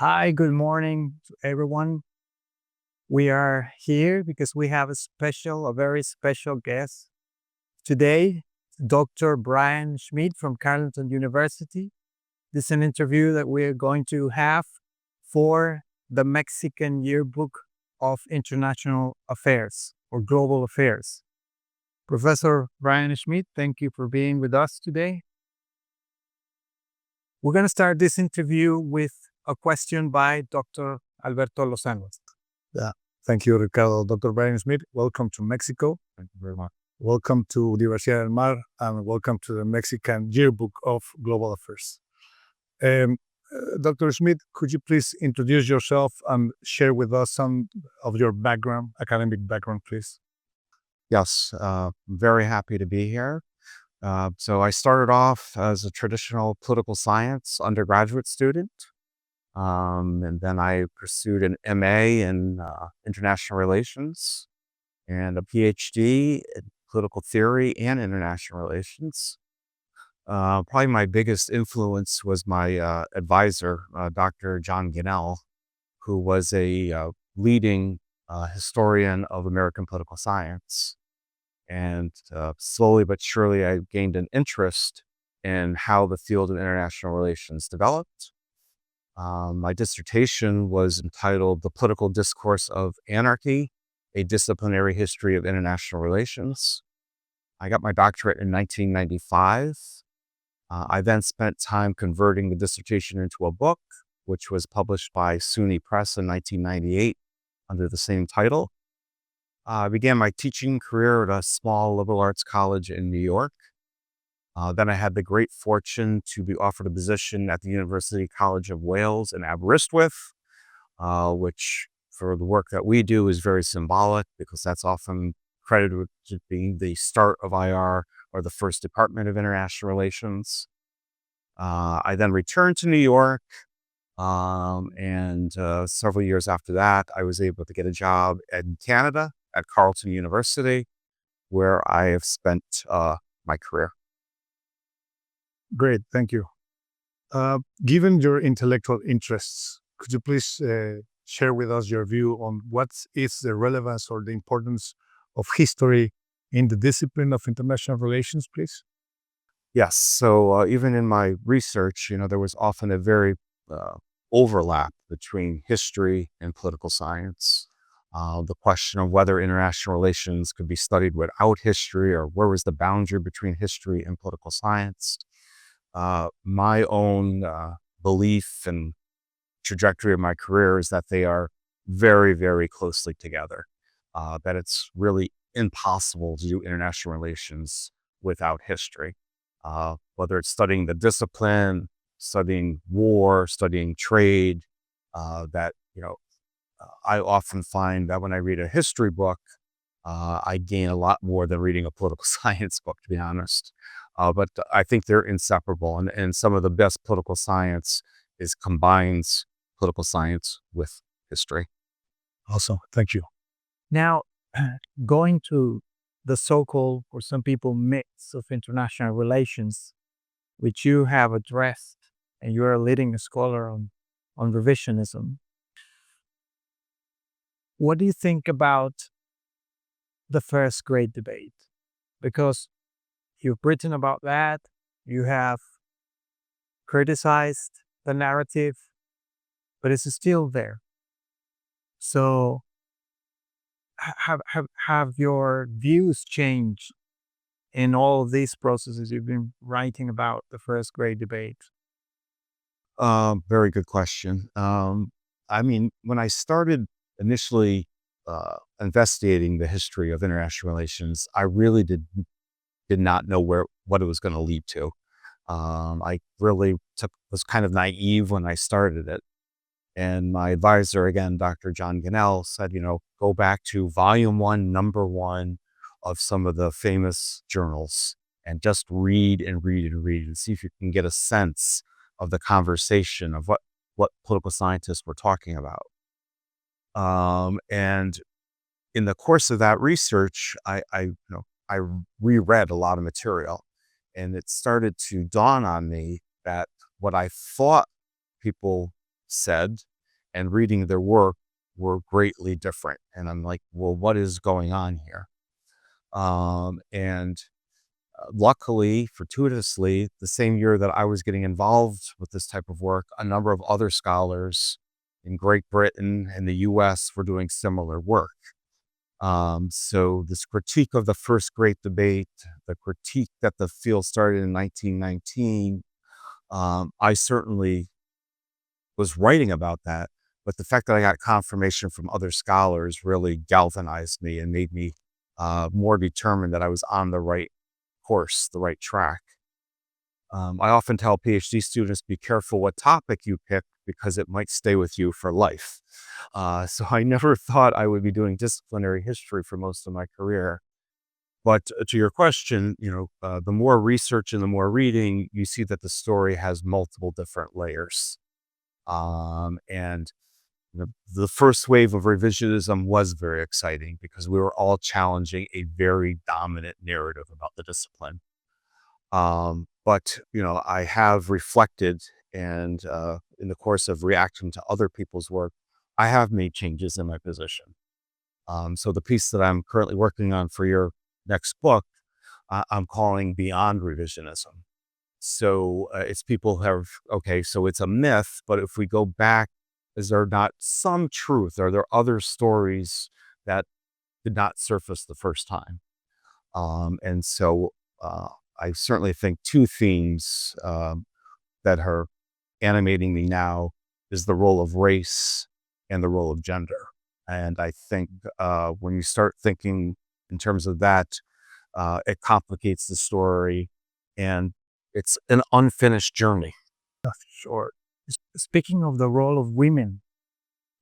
Hi, good morning to everyone. We are here because we have a very special guest today, Dr. Brian Schmidt from Carleton University. This is an interview that we're going to have for the Mexican Yearbook of International Affairs or Global Affairs. Professor Brian Schmidt, thank you for being with us today. We're going to start this interview with a question by Dr. Alberto Lozano. Yeah. Thank you, Ricardo. Dr. Brian Schmidt, welcome to Mexico. Thank you very much. Welcome to Universidad del Mar, and welcome to the Mexican Yearbook of Global Affairs. Dr. Schmidt, could you please introduce yourself and share with us some of your background, academic background, please? Yes, very happy to be here. So I started off as a traditional political science undergraduate student, and then I pursued an MA in international relations and a PhD in political theory and international relations. Probably my biggest influence was my advisor, Dr. 𝐁𝐫𝐢𝐚, who was a leading historian of American political science. And slowly but surely, I gained an interest in how the field of international relations developed. My dissertation was entitled "The Political Discourse of Anarchy, a Disciplinary History of International Relations." I got my doctorate in 1995. I then spent time converting the dissertation into a book, which was published by SUNY Press in 1998 under the same title. I began my teaching career at a small liberal arts college in New York. Then I had the great fortune to be offered a position at the University College of Wales in Aberystwyth, which for the work that we do is very symbolic because that's often credited with being the start of IR or the first Department of International Relations. I then returned to New York, and several years after that, I was able to get a job in Canada at Carleton University, where I have spent my career. Great, thank you. Given your intellectual interests, could you please share with us your view on what is the relevance or the importance of history in the discipline of international relations, please? Yes, so even in my research, there was often a very overlap between history and political science. The question of whether international relations could be studied without history, or where was the boundary between history and political science. My own belief and trajectory of my career is that they are very, very closely together, that it's really impossible to do international relations without history. Whether it's studying the discipline, studying war, studying trade, I often find that when I read a history book, I gain a lot more than reading a political science book, to be honest. But I think they're inseparable, and some of the best political science combines political science with history. Awesome, thank you. Now, going to the so-called, for some people, myths of international relations, which you have addressed, and you're a leading scholar on revisionism. What do you think about the first great debate? Because you've written about that, you have criticized the narrative, but it's still there. So have your views changed in all of these processes you've been writing about the first great debate? Very good question. When I started initially investigating the history of international relations, I really did not know what it was going to lead to. I really was kind of naive when I started it. And my advisor, again, Dr. 𝐁𝐫𝐢𝐚, said, go back to volume 1, number 1 of some of the famous journals and just read and read and read and see if you can get a sense of the conversation of what political scientists were talking about. And in the course of that research, I reread a lot of material, and it started to dawn on me that what I thought people said and reading their work were greatly different. And I'm like, well, what is going on here? And luckily, fortuitously, the same year that I was getting involved with this type of work, a number of other scholars in Great Britain and the US were doing similar work. So this critique of the first great debate, the critique that the field started in 1919, I certainly was writing about that, but the fact that I got confirmation from other scholars really galvanized me and made me more determined that I was on the right course, the right track. I often tell PhD students, be careful what topic you pick because it might stay with you for life. So I never thought I would be doing disciplinary history for most of my career. But to your question, the more research and the more reading, you see that the story has multiple different layers. And the first wave of revisionism was very exciting because we were all challenging a very dominant narrative about the discipline. But I have reflected, and in the course of reacting to other people's work, I have made changes in my position. So the piece that I'm currently working on for your next book, I'm calling Beyond Revisionism. So it's people who have, okay, so it's a myth, but if we go back, is there not some truth? Are there other stories that did not surface the first time? And so I certainly think two themes that are animating me now is the role of race and the role of gender. And I think when you start thinking in terms of that, it complicates the story, and it's an unfinished journey. Sure. Speaking of the role of women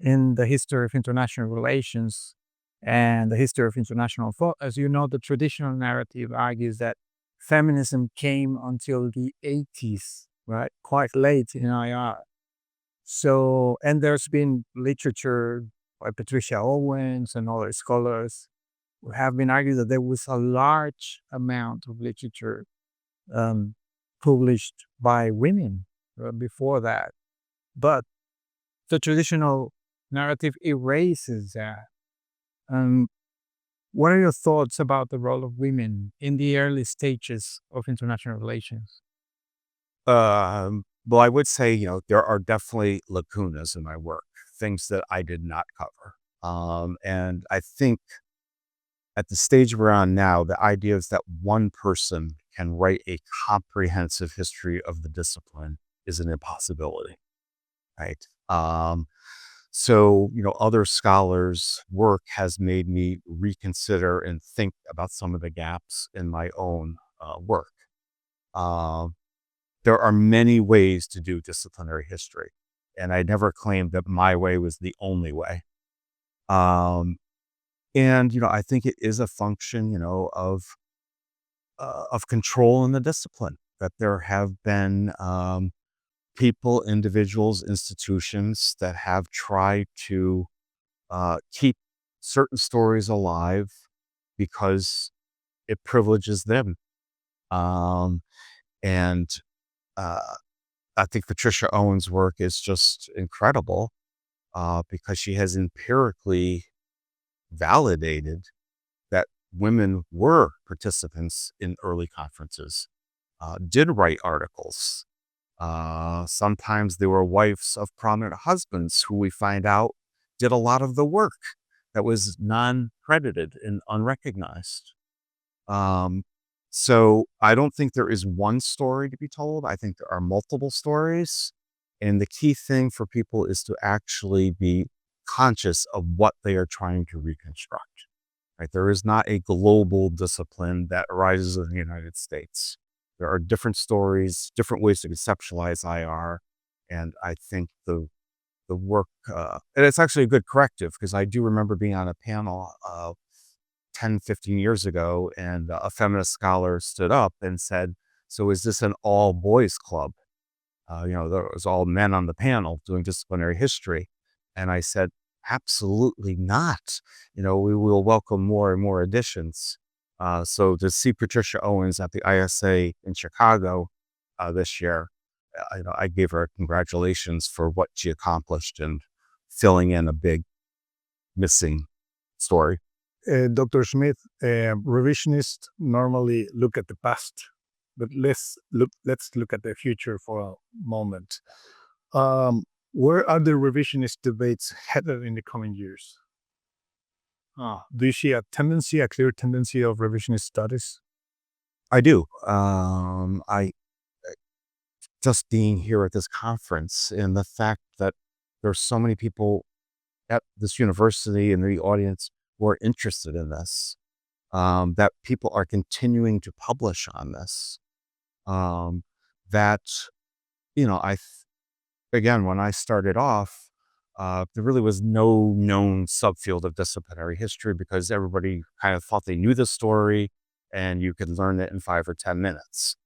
in the history of international relations and the history of international thought, as you know, the traditional narrative argues that feminism came until the 80s, right? Quite late in IR. So, and there's been literature by Patricia Owens and other scholars who have been arguing that there was a large amount of literature published by women before that. But the traditional narrative erases that. What are your thoughts about the role of women in the early stages of international relations? Well, I would say, there are definitely lacunas in my work, things that I did not cover. And I think at the stage we're on now, the idea is that one person can write a comprehensive history of the discipline is an impossibility, right? So, other scholars' work has made me reconsider and think about some of the gaps in my own work. There are many ways to do disciplinary history, and I never claimed that my way was the only way. And I think it is a function, of control in the discipline. That there have been people, individuals, institutions that have tried to keep certain stories alive because it privileges them. And I think Patricia Owens' work is just incredible because she has empirically validated that women were participants in early conferences, did write articles. Sometimes they were wives of prominent husbands who we find out did a lot of the work that was non-credited and unrecognized. So I don't think there is one story to be told. I think there are multiple stories. And the key thing for people is to actually be conscious of what they are trying to reconstruct. Right? There is not a global discipline that arises in the United States. There are different stories, different ways to conceptualize IR. And I think the work, and it's actually a good corrective because I do remember being on a panel 10, 15 years ago, and a feminist scholar stood up and said, so is this an all boys club? There was all men on the panel doing disciplinary history. And I said, absolutely not. We will welcome more and more additions. So to see Patricia Owens at the ISA in Chicago this year, I gave her congratulations for what she accomplished. And filling in a big missing story. Dr. Schmidt, revisionists normally look at the past, but let's look at the future for a moment. Where are the revisionist debates headed in the coming years? Do you see a clear tendency of revisionist studies? I do. I just being here at this conference and the fact that there's so many people at this university and the audience who are interested in this, that people are continuing to publish on this, that, again, when I started off, there really was no known subfield of disciplinary history because everybody kind of thought they knew the story and you could learn it in 5 or 10 minutes.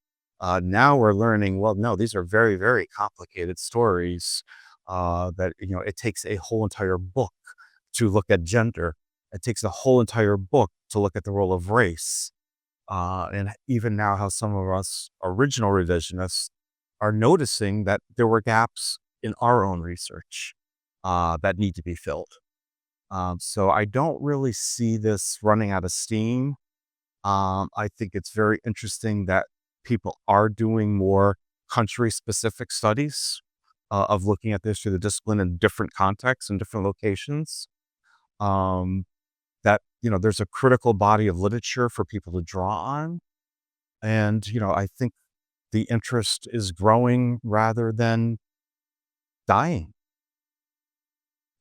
Now we're learning, well, no, these are very, very complicated stories that, it takes a whole entire book to look at gender. It takes a whole entire book to look at the role of race. And even now how some of us original revisionists are noticing that there were gaps in our own research that need to be filled. So I don't really see this running out of steam. I think it's very interesting that people are doing more country-specific studies of looking at this through the discipline in different contexts and different locations. That, there's a critical body of literature for people to draw on. And, I think the interest is growing rather than dying.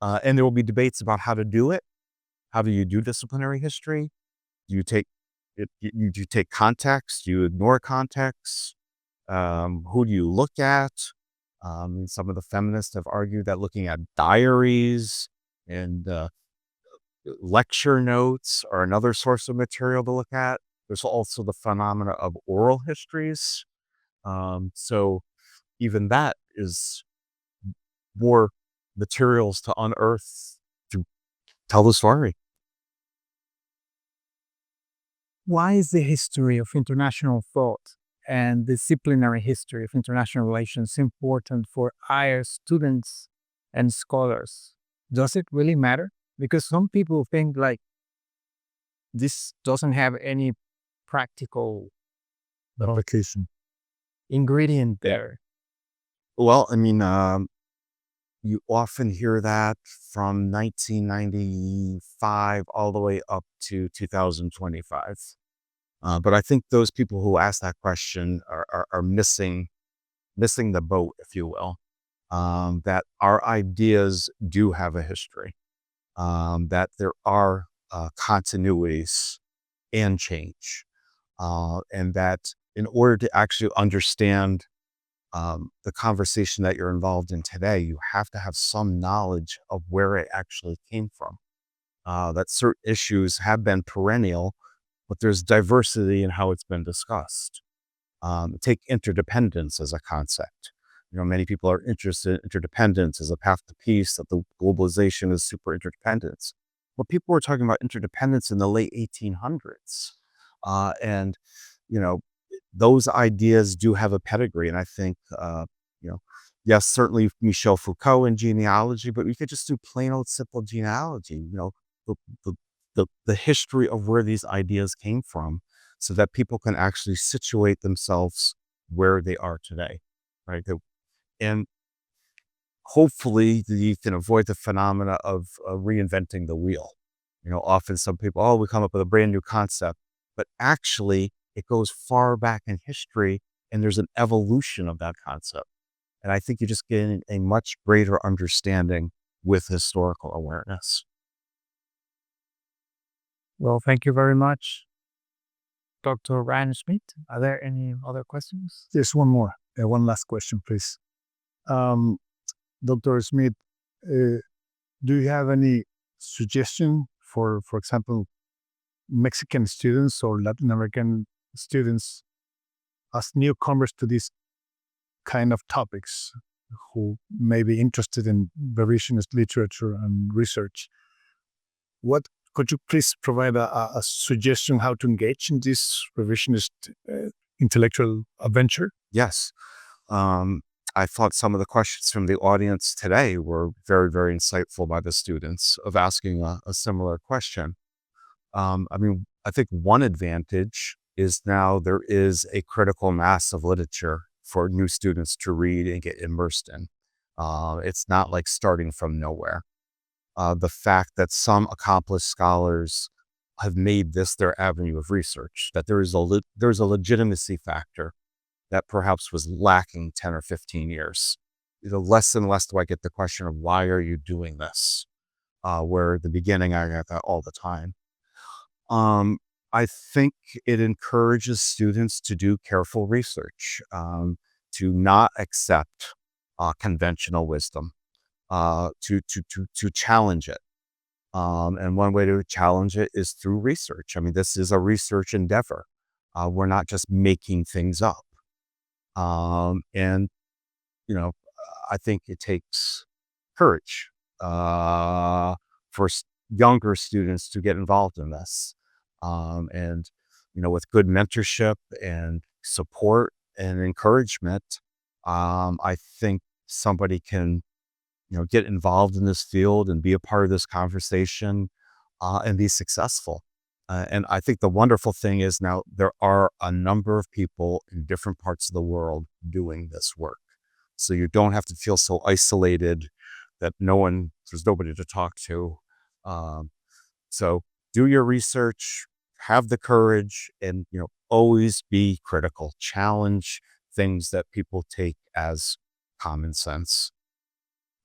And there will be debates about how to do it. How do you do disciplinary history? Do you take you take context? Do you ignore context? Who do you look at? Some of the feminists have argued that looking at diaries and lecture notes are another source of material to look at. There's also the phenomena of oral histories. So even that is more materials to unearth to tell the story. Why is the history of international thought and disciplinary history of international relations important for higher students and scholars? Does it really matter? Because some people think like this doesn't have any practical Application. ingredient there. Well, you often hear that from 1995 all the way up to 2025. But I think those people who ask that question are missing the boat, if you will. That our ideas do have a history. That there are continuities and change. And that in order to actually understand the conversation that you're involved in today, you have to have some knowledge of where it actually came from. That certain issues have been perennial, but there's diversity in how it's been discussed. Take interdependence as a concept. Many people are interested in interdependence as a path to peace, that the globalization is super interdependence. Well, people were talking about interdependence in the late 1800s. And, those ideas do have a pedigree. And I think, yes, certainly Michel Foucault in genealogy, but we could just do plain old simple genealogy, the history of where these ideas came from so that people can actually situate themselves where they are today, right? And hopefully you can avoid the phenomena of reinventing the wheel. Often some people, we come up with a brand new concept, but actually it goes far back in history and there's an evolution of that concept. And I think you just get a much greater understanding with historical awareness. Well, thank you very much, Dr. Ryan Schmidt. Are there any other questions? Just one more. One last question, please. Dr. Schmidt, do you have any suggestion for example, Mexican students or Latin American students as newcomers to these kind of topics who may be interested in revisionist literature and research? What could you please provide a suggestion how to engage in this revisionist intellectual adventure? Yes. I thought some of the questions from the audience today were very, very insightful by the students of asking a similar question. I mean, I think one advantage is now there is a critical mass of literature for new students to read and get immersed in. It's not like starting from nowhere. The fact that some accomplished scholars have made this their avenue of research, that there's a legitimacy factor that perhaps was lacking 10 or 15 years. Less and less do I get the question of why are you doing this? Where at the beginning I got that all the time. I think it encourages students to do careful research, to not accept conventional wisdom, to challenge it. And one way to challenge it is through research. I mean, this is a research endeavor. We're not just making things up. And, you know, I think it takes courage for younger students to get involved in this. And, you know, with good mentorship and support and encouragement, I think somebody can, you know, get involved in this field and be a part of this conversation and be successful. And I think the wonderful thing is now there are a number of people in different parts of the world doing this work. So you don't have to feel so isolated that there's nobody to talk to. So do your research, have the courage, and, you know, always be critical. Challenge things that people take as common sense,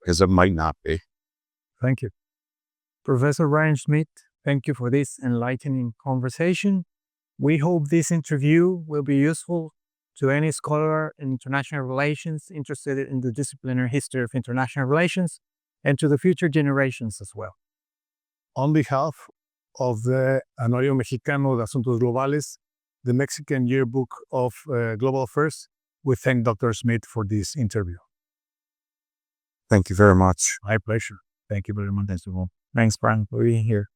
because it might not be. Thank you. Professor Brian Schmidt, thank you for this enlightening conversation. We hope this interview will be useful to any scholar in international relations interested in the disciplinary history of international relations, and to the future generations as well. On behalf of the Anuario Mexicano de Asuntos Globales, the Mexican Yearbook of Global Affairs, we thank Dr. Schmidt for this interview. Thank you very much. My pleasure. Thank you very much. Thanks, Brian, for being here.